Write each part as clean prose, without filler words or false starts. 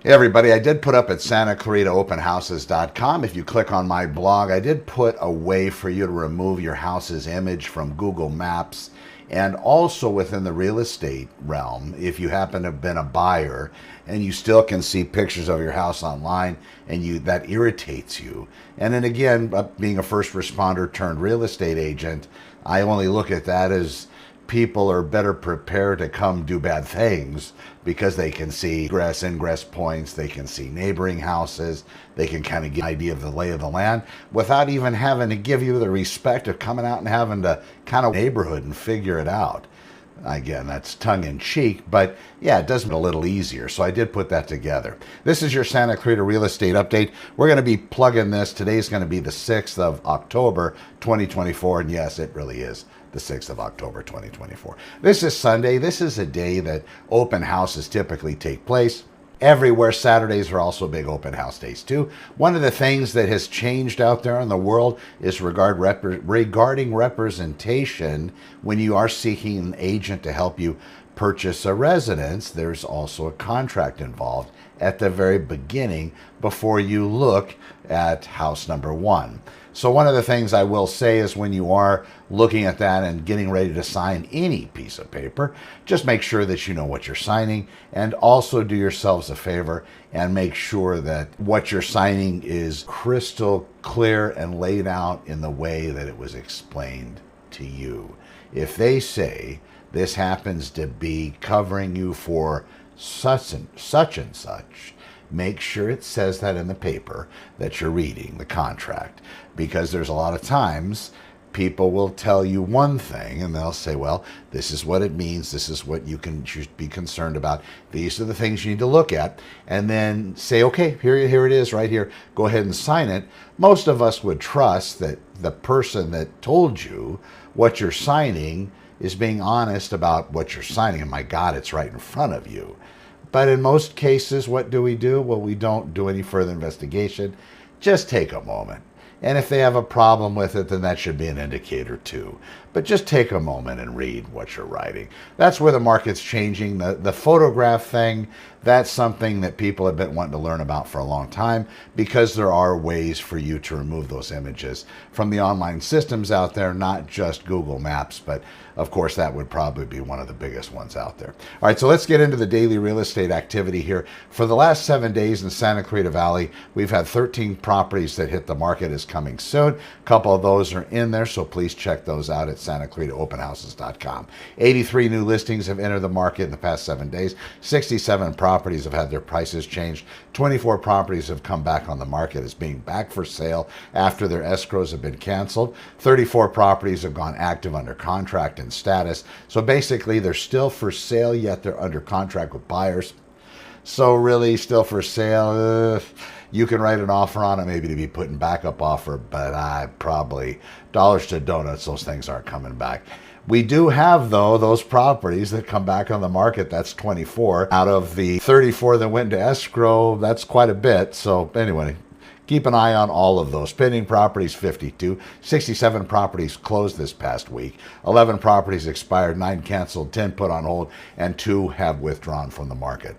Hey everybody, I did put up at SantaClaritaOpenHouses.com. If you click on my blog, I did put a way for you to remove your house's image from Google Maps, and also within the real estate realm, if you happen to have been a buyer and you still can see pictures of your house online and that irritates you. And then again, being a first responder turned real estate agent, I only look at that as people are better prepared to come do bad things because they can see ingress points, they can see neighboring houses, they can kind of get an idea of the lay of the land without even having to give you the respect of coming out and having to kind of neighborhood and figure it out. Again, that's tongue in cheek, but yeah, it does make it a little easier. So I did put that together. This is your Santa Clarita real estate update. We're going to be plugging this. Today's going to be the 6th of October, 2024. And yes, it really is the 6th of October, 2024. This is Sunday. This is a day that open houses typically take place. Everywhere, Saturdays are also big open house days too. One of the things that has changed out there in the world is regarding representation. When you are seeking an agent to help you purchase a residence, there's also a contract involved at the very beginning before you look at house number one. So one of the things I will say is when you are looking at that and getting ready to sign any piece of paper, just make sure that you know what you're signing, and also do yourselves a favor and make sure that what you're signing is crystal clear and laid out in the way that it was explained to you. If they say this happens to be covering you for such and such, make sure it says that in the paper that you're reading the contract, because there's a lot of times people will tell you one thing and they'll say, well, this is what it means, this is what should be concerned about, these are the things you need to look at, and then say, okay, here it is right here, go ahead and sign it. Most of us would trust that the person that told you what you're signing is being honest about what you're signing, and my God, it's right in front of you. But in most cases, what do? Well, we don't do any further investigation. Just take a moment. And if they have a problem with it, then that should be an indicator too. But just take a moment and read what you're writing. That's where the market's changing. The photograph thing, that's something that people have been wanting to learn about for a long time, because there are ways for you to remove those images from the online systems out there, not just Google Maps, but of course that would probably be one of the biggest ones out there. All right, so let's get into the daily real estate activity here. For the last 7 days in Santa Clarita Valley, we've had 13 properties that hit the market is coming soon. A couple of those are in there, so please check those out at SantaClaritaOpenHouses.com. 83 new listings have entered the market in the past 7 days. 67 properties have had their prices changed. 24 properties have come back on the market as being back for sale after their escrows have been canceled. 34 properties have gone active under contract and status. So basically, they're still for sale, yet they're under contract with buyers. So really, still for sale. You can write an offer on it, maybe to be put in backup offer, but I probably dollars to donuts, those things aren't coming back. We do have, though, those properties that come back on the market. That's 24 out of the 34 that went to escrow. That's quite a bit. So anyway, keep an eye on all of those. Pending properties, 52. 67 properties closed this past week. 11 properties expired, 9 canceled, 10 put on hold, and 2 have withdrawn from the market.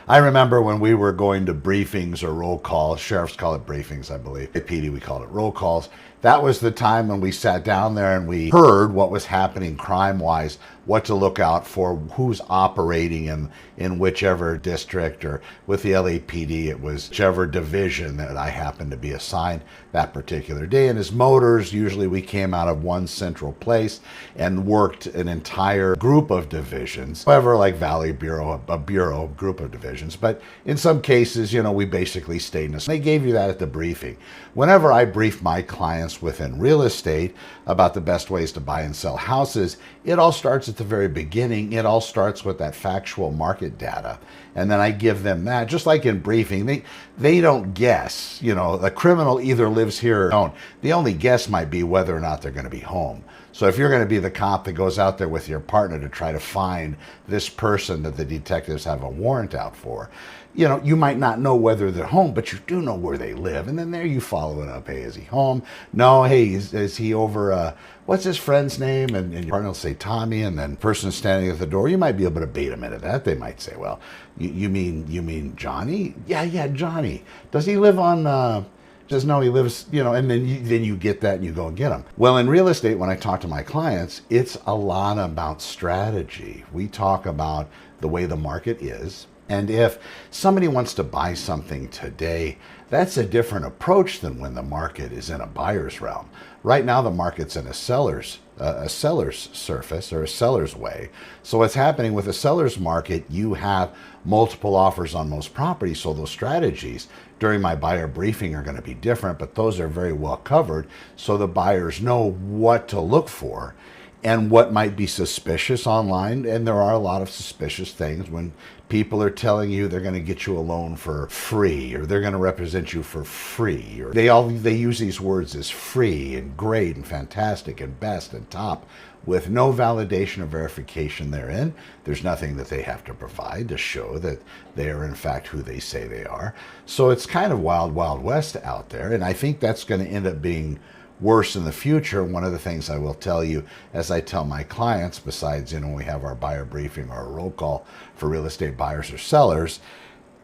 I remember when we were going to briefings or roll calls, sheriffs call it briefings, I believe. At PD, we called it roll calls. That was the time when we sat down there and we heard what was happening crime-wise, what to look out for, who's operating in whichever district, or with the LAPD, it was whichever division that I happened to be assigned that particular day. And as motors, usually we came out of one central place and worked an entire group of divisions. However, like Valley Bureau, a bureau, group of divisions. But in some cases, we basically stayed in a... They gave you that at the briefing. Whenever I brief my clients within real estate about the best ways to buy and sell houses, it all starts at the very beginning. It all starts with that factual market data. And then I give them that, just like in briefing, they don't guess. A criminal either lives here or don't. The only guess might be whether or not they're going to be home. So if you're going to be the cop that goes out there with your partner to try to find this person that the detectives have a warrant out for, you know, you might not know whether they're home, but you do know where they live. And then there you follow it up. Hey, is he home? No. Hey, is he over, what's his friend's name? And your partner will say Tommy, and then the person standing at the door, you might be able to bait them into that. They might say, well, you mean Johnny? Yeah, Johnny. Does he live on, says no, he lives, you know, and then you get that and you go and get him. Well, in real estate, when I talk to my clients, it's a lot about strategy. We talk about the way the market is. And if somebody wants to buy something today, that's a different approach than when the market is in a buyer's realm. Right now, the market's in a seller's surface or a seller's way. So what's happening with a seller's market, you have multiple offers on most properties. So those strategies during my buyer briefing are going to be different, but those are very well covered. So the buyers know what to look for and what might be suspicious online. And there are a lot of suspicious things when people are telling you they're going to get you a loan for free, or they're going to represent you for free, or they use these words as free and great and fantastic and best and top with no validation or verification therein. There's nothing that they have to provide to show that they are in fact who they say they are. So it's kind of wild, wild west out there. And I think that's going to end up being worse in the future. One of the things I will tell you, as I tell my clients, besides, you know, we have our buyer briefing or a roll call for real estate buyers or sellers,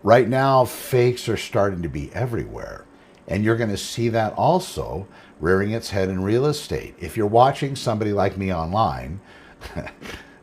right now fakes are starting to be everywhere. And you're going to see that also rearing its head in real estate. If you're watching somebody like me online,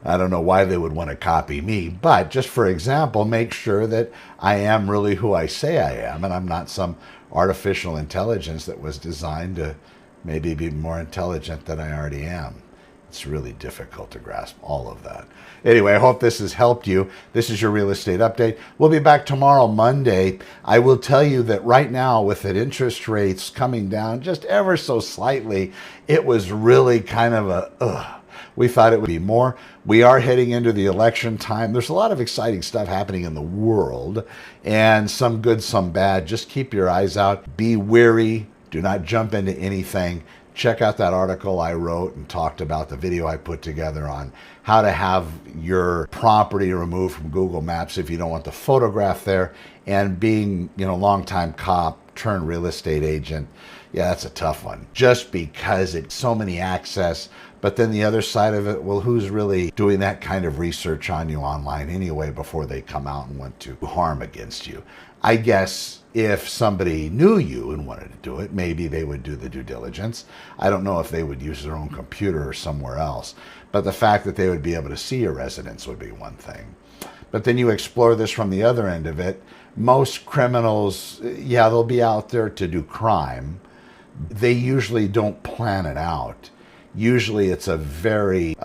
I don't know why they would want to copy me, but just for example, make sure that I am really who I say I am, and I'm not some artificial intelligence that was designed to maybe be more intelligent than I already am. It's really difficult to grasp all of that. Anyway, I hope this has helped you. This is your real estate update. We'll be back tomorrow, Monday. I will tell you that right now, with the interest rates coming down just ever so slightly, it was really kind of we thought it would be more. We are heading into the election time. There's a lot of exciting stuff happening in the world, and some good, some bad. Just keep your eyes out. Be wary. Do not jump into anything. Check out that article I wrote and talked about, the video I put together on how to have your property removed from Google Maps if you don't want the photograph there. And being, you know, longtime cop turned real estate agent, yeah, that's a tough one. Just because it's so many access, but then the other side of it, well, who's really doing that kind of research on you online anyway before they come out and want to harm against you? I guess if somebody knew you and wanted to do it, maybe they would do the due diligence. I don't know if they would use their own computer or somewhere else, but the fact that they would be able to see your residence would be one thing. But then you explore this from the other end of it. Most criminals, yeah, they'll be out there to do crime. They usually don't plan it out. Usually it's a very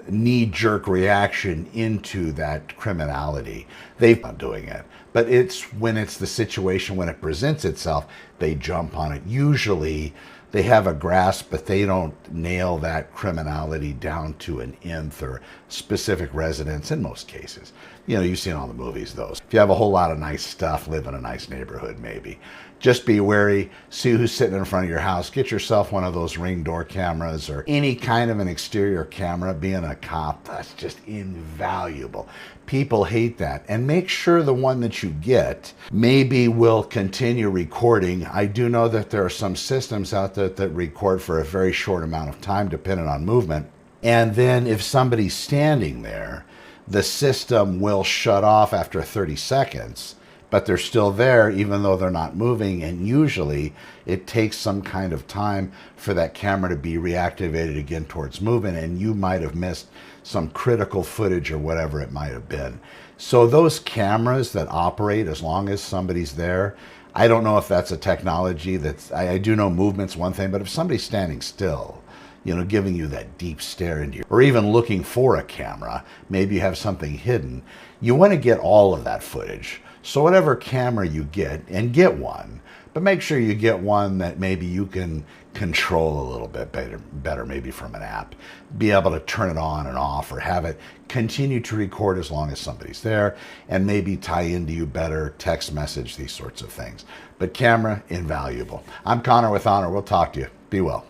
knee-jerk reaction into that criminality. They've been doing it. But it's when it's the situation, when it presents itself, they jump on it. Usually they have a grasp, but they don't nail that criminality down to an nth or specific residence in most cases. You know, you've seen all the movies, those. If you have a whole lot of nice stuff, live in a nice neighborhood, maybe. Just be wary, see who's sitting in front of your house. Get yourself one of those Ring door cameras or any kind of an exterior camera. Being a cop, that's just invaluable. People hate that. And make sure the one that you get maybe will continue recording. I do know that there are some systems out there that record for a very short amount of time, depending on movement. And then if somebody's standing there, the system will shut off after 30 seconds. But they're still there even though they're not moving, and usually it takes some kind of time for that camera to be reactivated again towards movement, and you might have missed some critical footage or whatever it might have been. So those cameras that operate as long as somebody's there, I don't know if that's a technology that's, I do know movement's one thing, but if somebody's standing still, you know, giving you that deep stare into you, or even looking for a camera, maybe you have something hidden, you want to get all of that footage. So whatever camera you get, and get one, but make sure you get one that maybe you can control a little bit better, maybe from an app. Be able to turn it on and off, or have it continue to record as long as somebody's there, and maybe tie into you better, text message, these sorts of things. But camera, invaluable. I'm Connor with Honor. We'll talk to you. Be well.